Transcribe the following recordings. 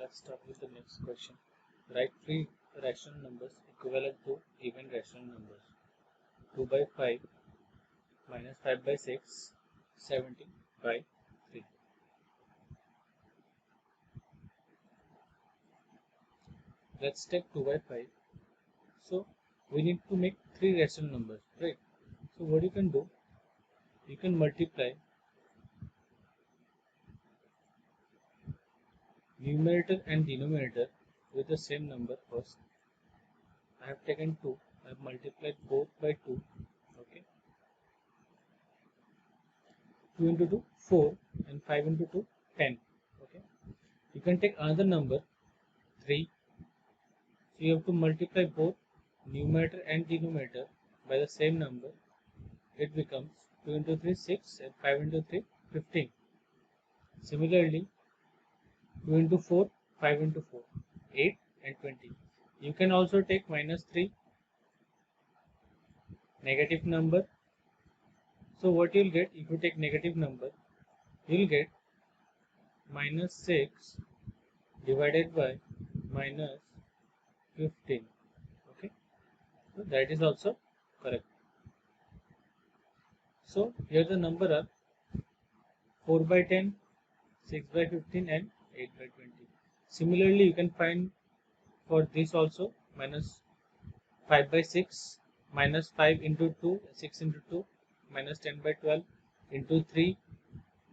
let's start with the next question. Write three rational numbers equivalent to even rational numbers. 2 by 5 minus 5 by 6, 17 by 3. Let's take 2 by 5. So we need to make three rational numbers, right? So what you can do, you can multiply numerator and denominator with the same number first. I have taken 2, I have multiplied both by 2, okay? 2 into 2, 4, and 5 into 2, 10, okay? You can take another number, 3, so you have to multiply both numerator and denominator by the same number. It becomes 2 into 3, 6, and 5 into 3, 15. Similarly, 2 into 4, 5 into 4, 8 and 20. You can also take minus 3, negative number. So what you'll get if you take negative number, you'll get minus 6 divided by minus 15. Okay, so that is also correct. So here the number are 4 by 10, 6 by 15 and 8 by 20. Similarly, you can find for this also minus 5 by 6, minus 5 into 2, 6 into 2, minus 10 by 12, into 3,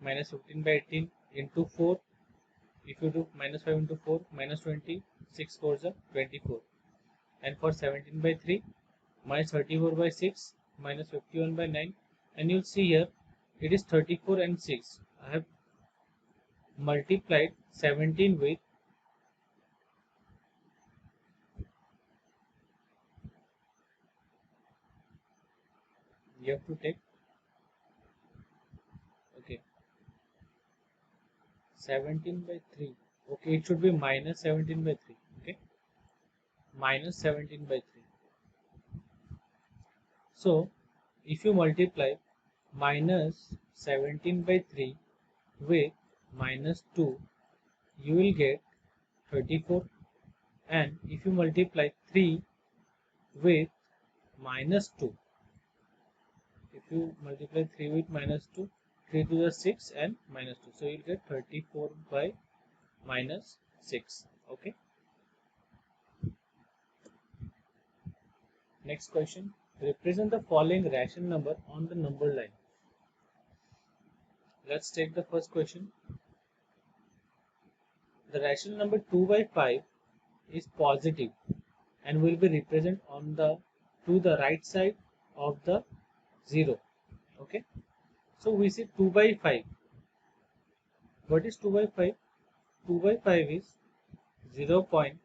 minus 15 by 18, into 4. If you do minus 5 into 4, minus 20, 6 4s are 24. And for 17 by 3, minus 34 by 6, minus 51 by 9. And you'll see here, it is 34 and 6. I have multiplied 17 with you have to take, okay, 17 by 3. Okay, it should be minus 17 by 3. Okay, minus 17 by 3. So, if you multiply minus 17 by 3 with minus 2, you will get 34. And if you multiply 3 with minus 2, if you multiply 3 with minus 2, 3 to the 6 and minus 2. So, you will get 34 by minus 6. Okay. Next question. Represent the following rational number on the number line. Let's take the first question. The rational number 2 by 5 is positive and will be represented on the to the right side of the 0. Okay. So we see 2 by 5. What is 2 by 5? 2 by 5 is 0.4.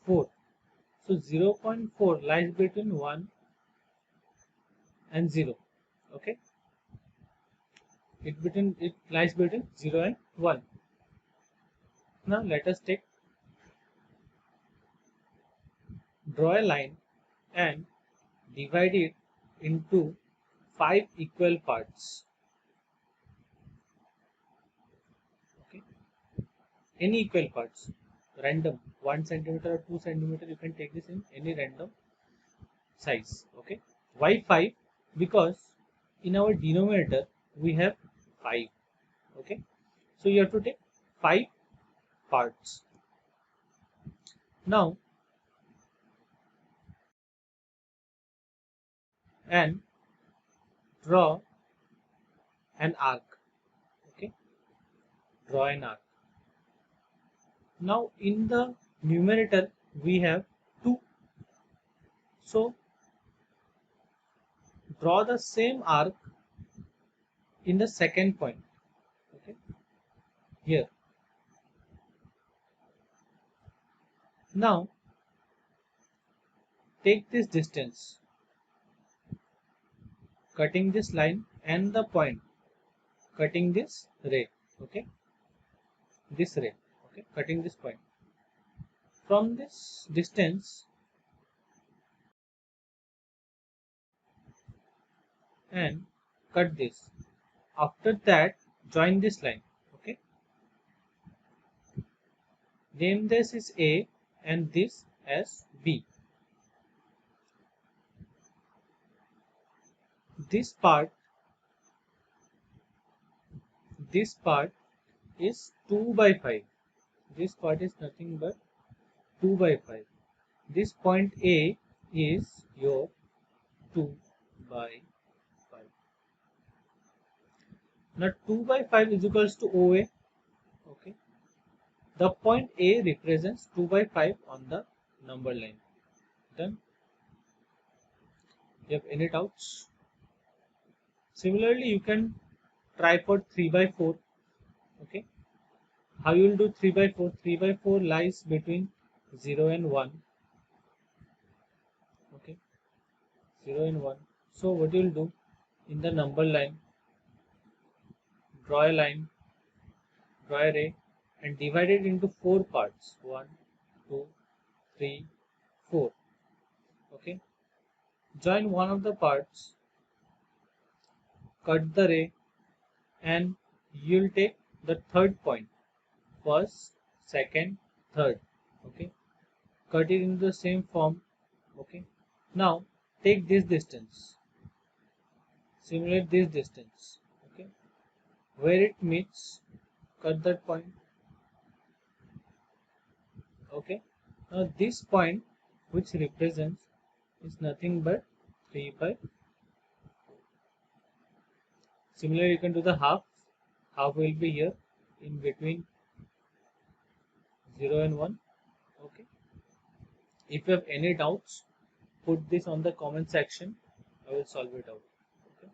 So 0.4 lies between 1 and 0. Okay. It lies between 0 and 1. Now let us draw a line and divide it into 5 equal parts. Okay. Any equal parts, random, 1 centimeter or 2 centimeter, you can take this in any random size. Okay. Why 5? Because in our denominator we have 5. Okay. So you have to take 5 parts. Now, and draw an arc. Okay. Draw an arc. Now in the numerator we have 2. So draw the same arc in the second point. Okay. Here. Now take this distance, cutting this line, and the point, cutting this ray. Okay. This ray. Okay. Cutting this point. From this distance and cut this. After that, join this line. Okay. Name this is A and this as B. This part is 2 by 5. This part is nothing but 2 by 5. This point A is your 2 by 5. Now 2 by 5 is equals to OA. Okay. The point A represents 2 by 5 on the number line. Done. You have any doubts? Similarly, you can try for 3 by 4. Okay. How you will do 3 by 4? 3 by 4 lies between 0 and 1. Okay. 0 and 1. So what you will do in the number line, draw a line, draw a ray and divide it into 4 parts. 1, 2, 3, 4. Okay. Join one of the parts, cut the ray and you will take the third point. First, second, third. Okay. Cut it in the same form. Okay. Now take this distance. Simulate this distance. Okay. Where it meets, cut that point. Okay. Now this point which represents is nothing but 3 by 4. Similarly, you can do the half. Half will be here in between 0 and 1. Okay. If you have any doubts, put this on the comment section. I will solve it out. Okay.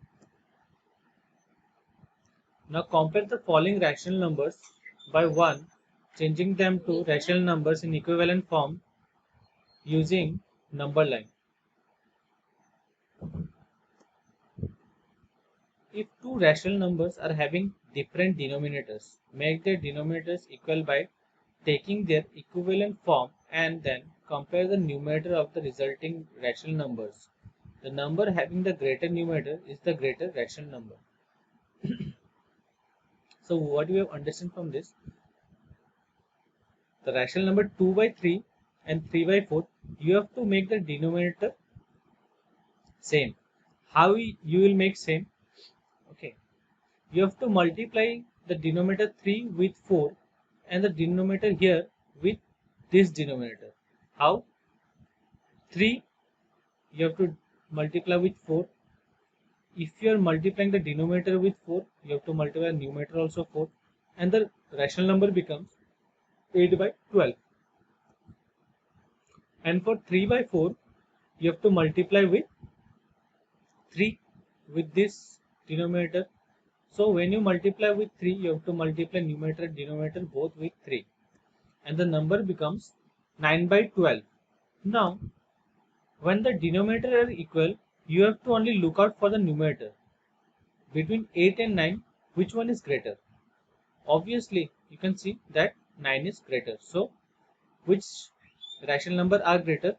Now compare the following rational numbers by 1, changing them to rational numbers in equivalent form using number line. If two rational numbers are having different denominators, make their denominators equal by taking their equivalent form and then compare the numerator of the resulting rational numbers. The number having the greater numerator is the greater rational number. So what we have understood from this, the rational number 2 by 3 and 3 by 4, you have to make the denominator same. How you will make same? Okay, you have to multiply the denominator 3 with 4 and the denominator here with this denominator. How? 3 you have to multiply with 4. If you are multiplying the denominator with 4, you have to multiply the numerator also 4 and the rational number becomes 8 by 12. And for 3 by 4, you have to multiply with 3 with this denominator. So when you multiply with 3, you have to multiply numerator and denominator both with 3. And the number becomes 9 by 12. Now, when the denominator are equal, you have to only look out for the numerator. Between 8 and 9, which one is greater? Obviously, you can see that 9 is greater. So, which rational number are greater?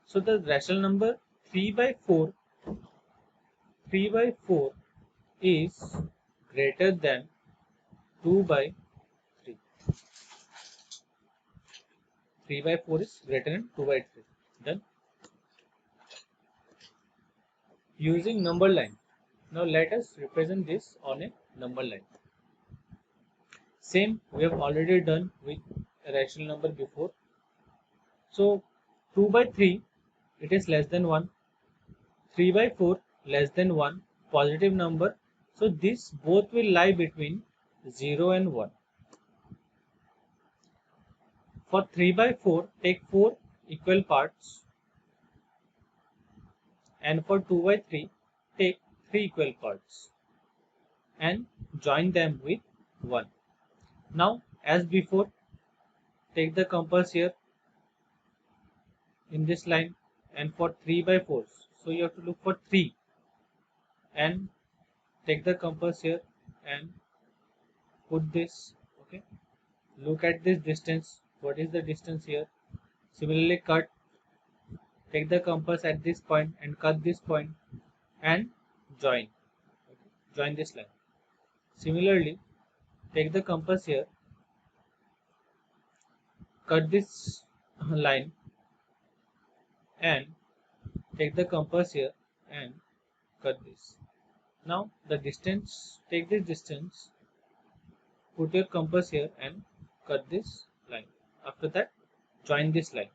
So, the rational number 3 by 4 is greater than 2 by 3. 3 by 4 is greater than 2 by 3. Done. Using number line. Now let us represent this on a number line. Same we have already done with a rational number before. So 2 by 3 it is less than 1. 3 by 4 less than 1, positive number. So this both will lie between 0 and 1. For 3 by 4 take 4 equal parts. And for 2 by 3 take 3 equal parts and join them with 1. Now as before, take the compass here in this line and for 3 by 4, so you have to look for 3 and take the compass here and put this. Okay, look at this distance. What is the distance here? Similarly cut, take the compass at this point and cut this point and join. Okay. Join this line. Similarly take the compass here cut this line and take the compass here and cut this. Now the distance, take this distance, put your compass here and cut this line. After that, join this line.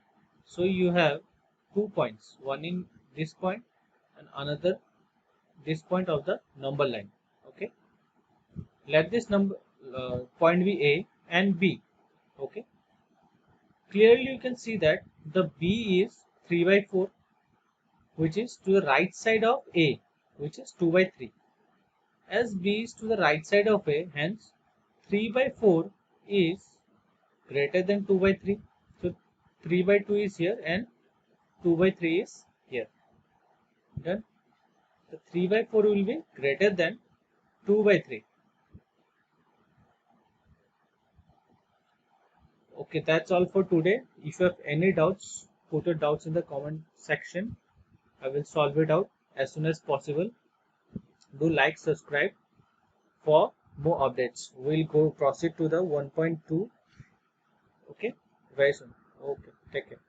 So you have 2 points, one in this point and another this point of the number line. Okay, let this number point be A and B. Okay, clearly you can see that the B is 3 by 4, which is to the right side of A, which is 2 by 3. As B is to the right side of A, hence 3 by 4 is greater than 2 by 3. So 3 by 2 is here and 2 by 3 is here. Done. The 3 by 4 will be greater than 2 by 3. Okay, that's all for today. If you have any doubts, put your doubts in the comment section. I will solve it out as soon as possible. Do like, subscribe for more updates. We'll go proceed to the 1.2. Okay, very soon. Okay, take care.